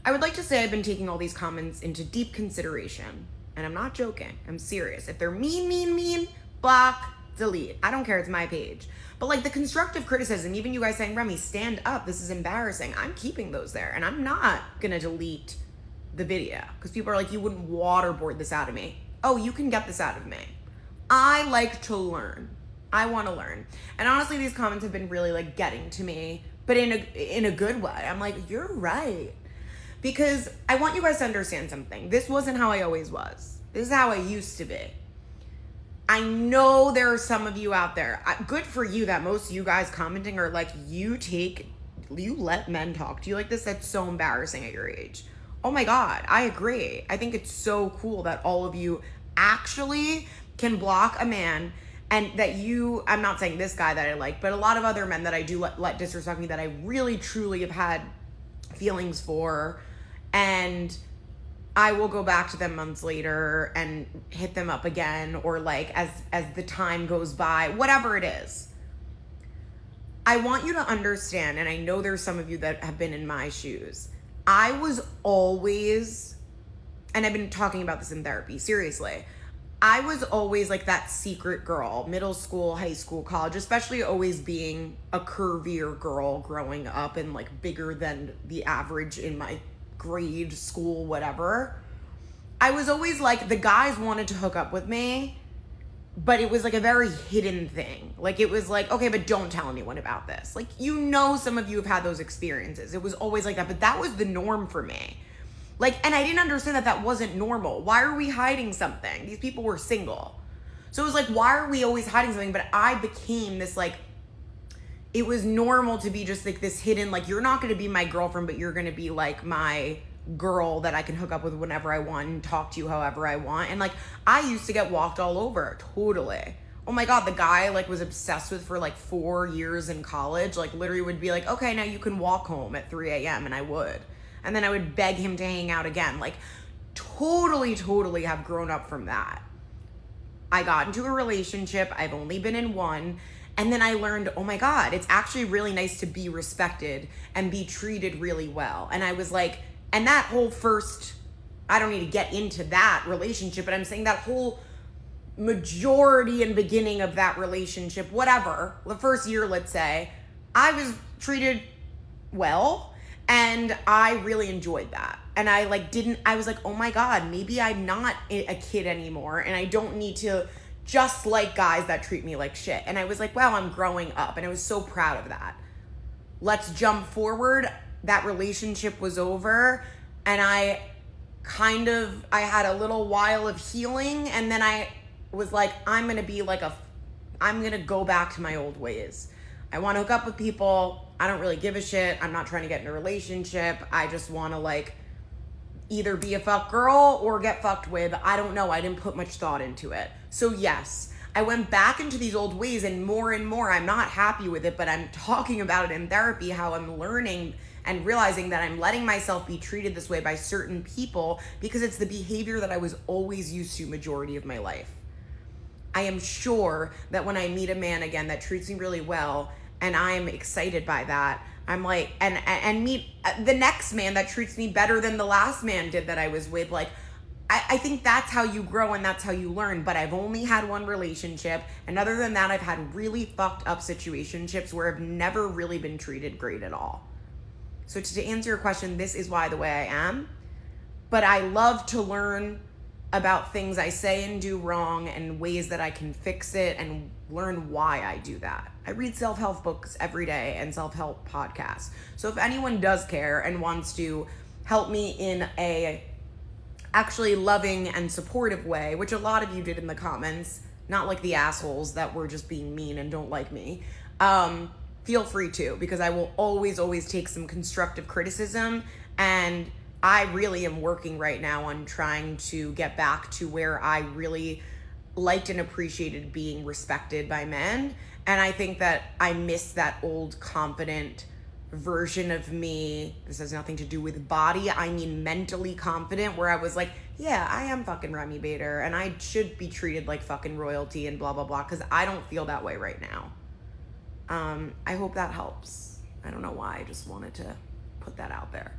I would like to say I've been taking all these comments into deep consideration. And I'm not joking. I'm serious. If they're mean, block, delete. I don't care. It's my page. But like the constructive criticism, even you guys saying, Remi, stand up. This is embarrassing. I'm keeping those there. And I'm not going to delete the video. Because people are like, you wouldn't waterboard this out of me. Oh, you can get this out of me. I like to learn. I want to learn. And honestly, these comments have been really like getting to me. But in a good way. I'm like, you're right. Because I want you guys to understand something. This wasn't how I always was. This is how I used to be. I know there are some of you out there. Good for you that most of you guys commenting are like, you let men talk to you like this. That's so embarrassing at your age. Oh my God, I agree. I think it's so cool that all of you actually can block a man and that I'm not saying this guy that I like, but a lot of other men that I do let disrespect me that I really truly have had feelings for, and I will go back to them months later and hit them up again, or like as the time goes by, whatever it is. I want you to understand, and I know there's some of you that have been in my shoes. I was always, and I've been talking about this in therapy, seriously. I was always like that secret girl, middle school, high school, college, especially always being a curvier girl growing up and like bigger than the average in my grade, school, whatever. I was always like, the guys wanted to hook up with me, but it was like a very hidden thing. Like it was like, okay, but don't tell anyone about this. Like, some of you have had those experiences. It was always like that, but that was the norm for me. Like, and I didn't understand that wasn't normal. Why are we hiding something? These people were single. So it was like, why are we always hiding something? But I became this like, it was normal to be just like this hidden, like, you're not going to be my girlfriend, but you're going to be like my girl that I can hook up with whenever I want and talk to you however I want. And like, I used to get walked all over, totally. Oh my God, the guy I like was obsessed with for like 4 years in college, like literally would be like, okay, now you can walk home at 3 a.m. And I would. And then I would beg him to hang out again. Like, totally have grown up from that. I got into a relationship. I've only been in one. And then I learned, oh my God, it's actually really nice to be respected and be treated really well. And I was like, and that whole first, I don't need to get into that relationship, but I'm saying that whole majority and beginning of that relationship, whatever, the first year, let's say, I was treated well. And I really enjoyed that. And I was like, oh my God, maybe I'm not a kid anymore. And I don't need to just like guys that treat me like shit. And I was like, wow, I'm growing up. And I was so proud of that. Let's jump forward. That relationship was over. And I had a little while of healing. And then I was like, I'm going to go back to my old ways. I want to hook up with people. I don't really give a shit. I'm not trying to get in a relationship. I just want to like either be a fuck girl or get fucked with. I don't know. I didn't put much thought into it. So yes, I went back into these old ways, and more I'm not happy with it, but I'm talking about it in therapy, how I'm learning and realizing that I'm letting myself be treated this way by certain people because it's the behavior that I was always used to majority of my life. I am sure that when I meet a man again that treats me really well, and I'm excited by that, I'm like, and meet the next man that treats me better than the last man did that I was with. Like, I think that's how you grow and that's how you learn. But I've only had one relationship. And other than that, I've had really fucked up situationships where I've never really been treated great at all. So to answer your question, this is why the way I am. But I love to learn about things I say and do wrong and ways that I can fix it and learn why I do that. I read self-help books every day and self-help podcasts. So if anyone does care and wants to help me in a actually loving and supportive way, which a lot of you did in the comments, not like the assholes that were just being mean and don't like me, feel free to, because I will always take some constructive criticism. And I really am working right now on trying to get back to where I really liked and appreciated being respected by men. And I think that I miss that old confident version of me. This has nothing to do with body. I mean mentally confident, where I was like, yeah, I am fucking Remi Bader and I should be treated like fucking royalty and blah, blah, blah. Because I don't feel that way right now. I hope that helps. I don't know why. I just wanted to put that out there.